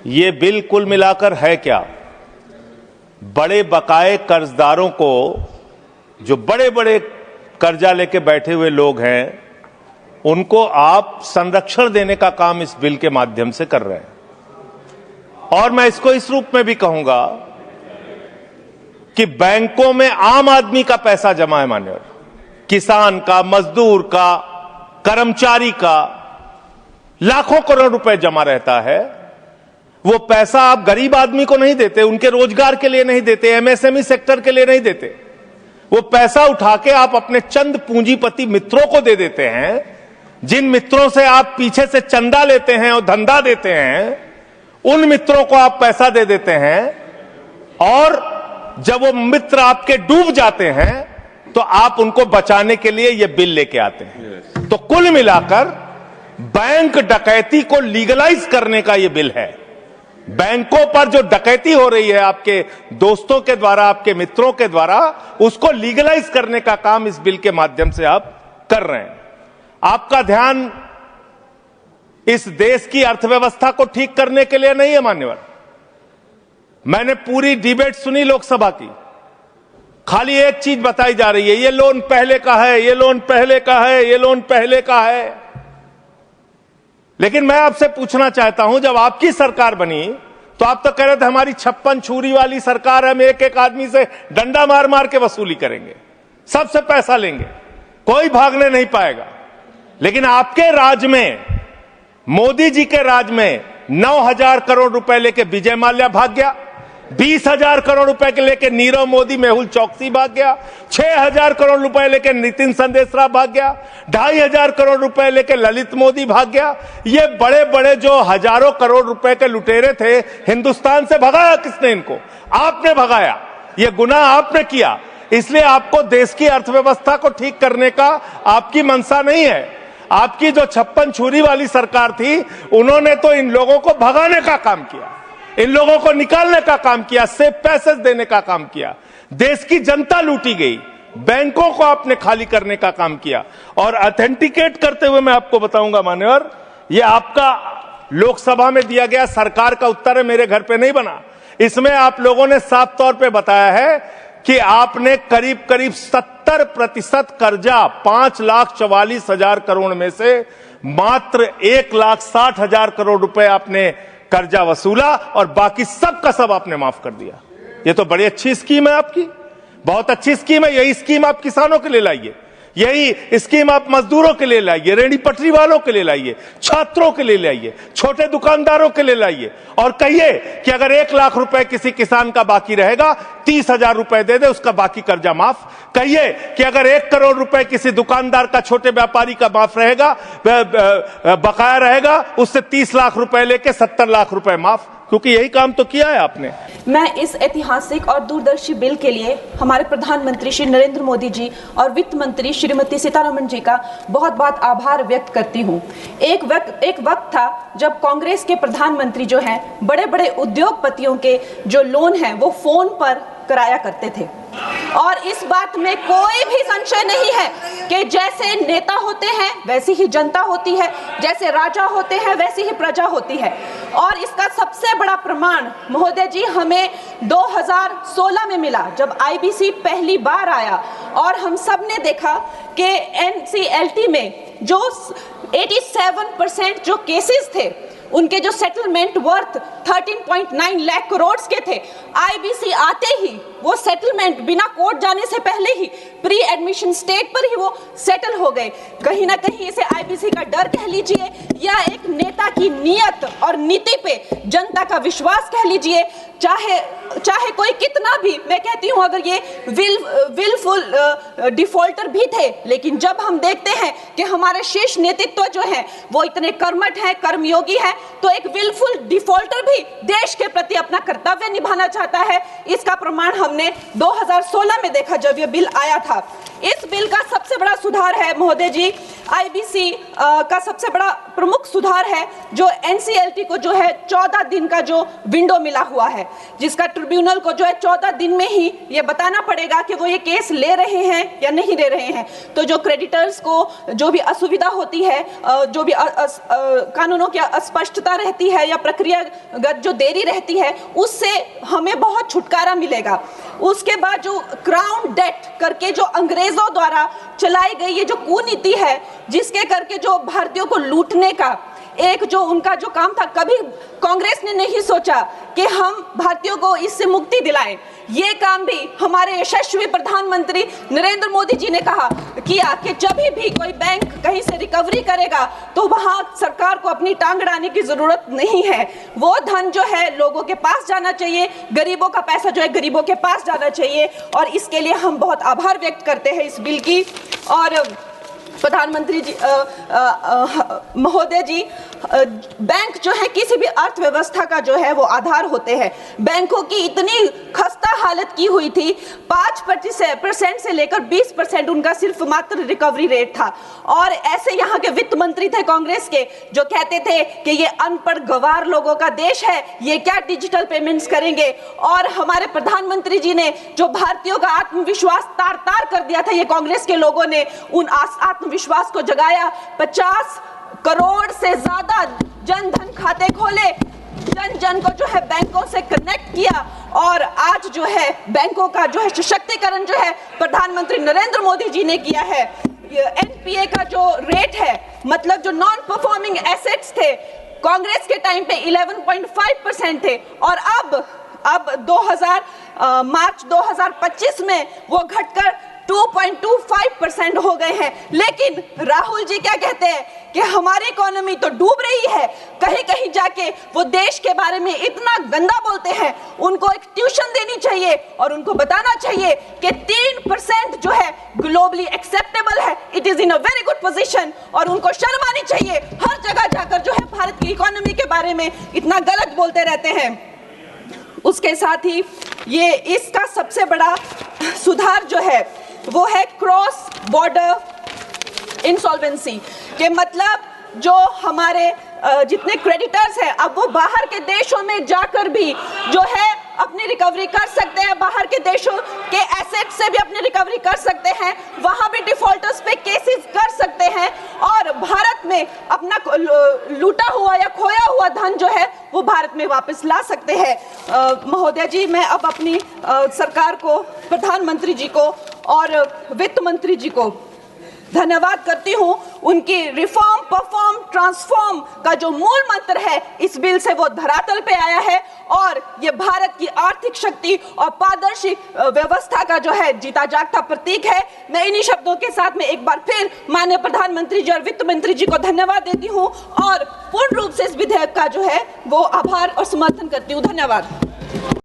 ये बिल कुल मिलाकर है क्या? बड़े बकाए कर्जदारों को, जो बड़े बड़े कर्जा लेके बैठे हुए लोग हैं, उनको आप संरक्षण देने का काम इस बिल के माध्यम से कर रहे हैं। और मैं इसको इस रूप में भी कहूंगा कि बैंकों में आम आदमी का पैसा जमा है, मान्यवर, किसान का, मजदूर का, कर्मचारी का लाखों करोड़ रुपए जमा रहता है। वो पैसा आप गरीब आदमी को नहीं देते, उनके रोजगार के लिए नहीं देते, एमएसएमई सेक्टर के लिए नहीं देते। वो पैसा उठा के आप अपने चंद पूंजीपति मित्रों को दे देते हैं, जिन मित्रों से आप पीछे से चंदा लेते हैं और धंधा देते हैं, उन मित्रों को आप पैसा दे देते हैं। और जब वो मित्र आपके डूब जाते हैं तो आप उनको बचाने के लिए ये बिल लेके आते हैं। तो कुल मिलाकर बैंक डकैती को लीगलाइज करने का ये बिल है। बैंकों पर जो डकैती हो रही है आपके दोस्तों के द्वारा, आपके मित्रों के द्वारा, उसको लीगलाइज करने का काम इस बिल के माध्यम से आप कर रहे हैं। आपका ध्यान इस देश की अर्थव्यवस्था को ठीक करने के लिए नहीं है, मान्यवर। मैंने पूरी डिबेट सुनी लोकसभा की, खाली एक चीज बताई जा रही है, ये लोन पहले का है, ये लोन पहले का है, ये लोन पहले का है। लेकिन मैं आपसे पूछना चाहता हूं, जब आपकी सरकार बनी तो आप तो कह रहे थे हमारी 56 छुरी वाली सरकार है, हम एक एक आदमी से डंडा मार मार के वसूली करेंगे, सबसे पैसा लेंगे, कोई भागने नहीं पाएगा। लेकिन आपके राज में, मोदी जी के राज में 9,000 करोड़ रुपए लेके विजय माल्या भाग गया, 20,000 करोड़ रुपए के लेके नीरव मोदी, मेहुल चौकसी भाग गया, 6,000 करोड़ रुपए लेके नितिन संदेशरा भाग गया, 2,500 करोड़ रुपए लेके ललित मोदी भाग गया। ये बड़े बड़े जो हजारों करोड़ रुपए के लुटेरे थे, हिंदुस्तान से भगाया किसने इनको? आपने भगाया, ये गुनाह आपने किया। इसलिए आपको देश की अर्थव्यवस्था को ठीक करने का आपकी मंशा नहीं है। आपकी जो 56 छुरी वाली सरकार थी, उन्होंने तो इन लोगों को भगाने का काम किया, इन लोगों को निकालने का काम किया, सेफ पैसेज देने का काम किया। देश की जनता लूटी गई, बैंकों को आपने खाली करने का काम किया। और ऑथेंटिकेट करते हुए मैं आपको बताऊंगा, मान्यवर, ये आपका लोकसभा में दिया गया सरकार का उत्तर है, मेरे घर पे नहीं बना। इसमें आप लोगों ने साफ तौर पे बताया है कि आपने करीब करीब 70% कर्जा 5,44,000 करोड़ में से मात्र 1,60,000 करोड़ रुपए आपने कर्जा वसूला और बाकी सब का सब आपने माफ कर दिया। ये तो बड़ी अच्छी स्कीम है आपकी, बहुत अच्छी स्कीम है। यही स्कीम आप किसानों के लिए लाइए, यही स्कीम आप मजदूरों के लिए लाइए, रेहड़ी पटरी वालों के लिए लाइए, छात्रों के लिए लाइए, छोटे दुकानदारों के लिए लाइए। और कहिए कि अगर 1 लाख रुपए किसी किसान का बाकी रहेगा, 30,000 रुपए दे दे, उसका बाकी कर्जा माफ। कहिए कि अगर 1 करोड़ रुपए किसी दुकानदार का, छोटे व्यापारी का माफ रहेगा, बकाया रहेगा, उससे 30 लाख रुपए लेके 70 लाख रुपए माफ। क्योंकि यही काम तो किया है आपने। मैं इस ऐतिहासिक और दूरदर्शी बिल के लिए हमारे प्रधानमंत्री श्री नरेंद्र मोदी जी और वित्त मंत्री श्रीमती सीतारमण जी का बहुत बहुत आभार व्यक्त करती हूँ। एक वक्त था जब कांग्रेस के प्रधानमंत्री जो हैं, बड़े बड़े उद्योगपतियों के जो लोन हैं वो फोन पर कराया करते थे। और इस बात में कोई भी संशय नहीं है कि जैसे नेता होते हैं वैसी ही जनता होती है, जैसे राजा होते हैं वैसी ही प्रजा होती है। और इसका सबसे बड़ा प्रमाण महोदय जी हमें 2016 में मिला, जब आईबीसी पहली बार आया और हम सब ने देखा कि एनसीएलटी में जो 87% जो केसेस थे, उनके जो सेटलमेंट वर्थ 13.9 लाख करोड़ के थे, आईबीसी आते ही वो सेटलमेंट बिना कोर्ट जाने से पहले ही प्री एडमिशन स्टेट पर ही वो सेटल हो गए। कहीं ना कहीं इसे आईबीसी का डर कह लीजिए या एक नेता की नीयत और नीति पे जनता का विश्वास कह लीजिए, चाहे कोई कितना भी, मैं कहती हूं अगर ये विलफुल डिफॉल्टर भी थे, लेकिन जब हम देखते हैं कि हमारे शीर्ष नेतृत्व जो है वो इतने कर्मठ है, कर्मयोगी है, तो एक विलफुल डिफॉल्टर भी देश के प्रति अपना कर्तव्य निभाना चाहता है। इसका प्रमाण हमने 2016 में देखा जब यह बिल आया था। इस बिल का सबसे बड़ा सुधार है महोदय जी, आईबीसी का सबसे बड़ा प्रमुख सुधार है जो एनसीएलटी को जो है 14 दिन का जो विंडो मिला हुआ है, जिसका ट्रिब्यूनल को जो है 14 दिन में ही ये बताना पड़ेगा कि वो ये केस ले रहे हैं या नहीं ले रहे हैं। तो जो क्रेडिटर्स को जो भी असुविधा होती है, जो भी कानूनों की अस्पष्टता रहती है या प्रक्रियागत जो देरी रहती है, उससे हमें बहुत छुटकारा मिलेगा। उसके बाद जो क्राउन डेट करके जो अंग्रेजों द्वारा चलाई गई ये जो कुनीति है, जिसके करके जो भारतीयों को लूटने का एक जो उनका जो काम था, कभी कांग्रेस ने नहीं सोचा कि हम भारतीयों को इससे मुक्ति दिलाएं। ये काम भी हमारे यशस्वी प्रधानमंत्री नरेंद्र मोदी जी ने कहा किया कि जब भी कोई बैंक कहीं से रिकवरी करेगा तो वहां सरकार को अपनी टांग अड़ाने की जरूरत नहीं है। वो धन जो है लोगों के पास जाना चाहिए, गरीबों का पैसा जो है गरीबों के पास जाना चाहिए, और इसके लिए हम बहुत आभार व्यक्त करते हैं इस बिल की। और प्रधानमंत्री जी महोदय जी, बैंक जो है किसी भी अर्थव्यवस्था का जो है वो आधार होते हैं। बैंकों की इतनी खस्ता हालत की हुई थी, 5% से लेकर 20% उनका सिर्फ मात्र रिकवरी रेट था। और ऐसे यहाँ के वित्त मंत्री थे कांग्रेस के जो कहते थे कि ये अनपढ़ गवार लोगों का देश है, ये क्या डिजिटल पेमेंट्स करेंगे। और हमारे प्रधानमंत्री जी ने जो भारतीयों का आत्मविश्वास तार तार कर दिया था, ये कांग्रेस के लोगों ने उन आत्मविश्वास को जगाया। 50 करोड़ से ज्यादा जन धन खाते खोले, जन जन को जो है बैंकों से कनेक्ट किया, और आज जो है बैंकों का जो है सशक्तिकरण जो है प्रधानमंत्री नरेंद्र मोदी जी ने किया है। एनपीए का जो रेट है, मतलब जो नॉन परफॉर्मिंग एसेट्स थे, कांग्रेस के टाइम पे 11.5% थे, और अब मार्च 2025 में वो घटकर 2.25% हो गए हैं। लेकिन राहुल जी क्या कहते हैं कि हमारी इकोनॉमी तो डूब रही है, कहीं कहीं जाके वो देश के बारे में इतना गंदा बोलते हैं। उनको एक ट्यूशन देनी चाहिए और उनको बताना चाहिए कि 3% जो है ग्लोबली एक्सेप्टेबल है, it is in a very good position, और उनको शर्म आनी चाहिए। हर जगह जाकर जो है भारत की इकोनॉमी के बारे में इतना गलत बोलते रहते हैं। उसके साथ ही ये इसका सबसे बड़ा सुधार जो है वो है क्रॉस बॉर्डर इंसॉल्वेंसी के, मतलब जो हमारे जितने क्रेडिटर्स हैं अब वो बाहर के देशों में जाकर भी जो है अपनी रिकवरी कर सकते हैं, बाहर के देशों के एसेट से भी अपनी रिकवरी कर सकते हैं, वहां भी डिफॉल्टर्स पे केसेस कर सकते हैं, और भारत में अपना लूटा हुआ या खोया हुआ धन जो है वो भारत में वापस ला सकते हैं। महोदय जी, मैं अब अपनी सरकार को, प्रधानमंत्री जी को और वित्त मंत्री जी को धन्यवाद करती हूं। उनकी रिफॉर्म, परफॉर्म, ट्रांसफॉर्म का जो मूल मंत्र है इस बिल से वो धरातल पे आया है, और ये भारत की आर्थिक शक्ति और पारदर्शी व्यवस्था का जो है जीता जागता प्रतीक है। मैं इन्हीं शब्दों के साथ में एक बार फिर माननीय प्रधानमंत्री जी और वित्त मंत्री जी को धन्यवाद देती हूं, और पूर्ण रूप से इस विधेयक का जो है वो आभार और समर्थन करती हूं। धन्यवाद।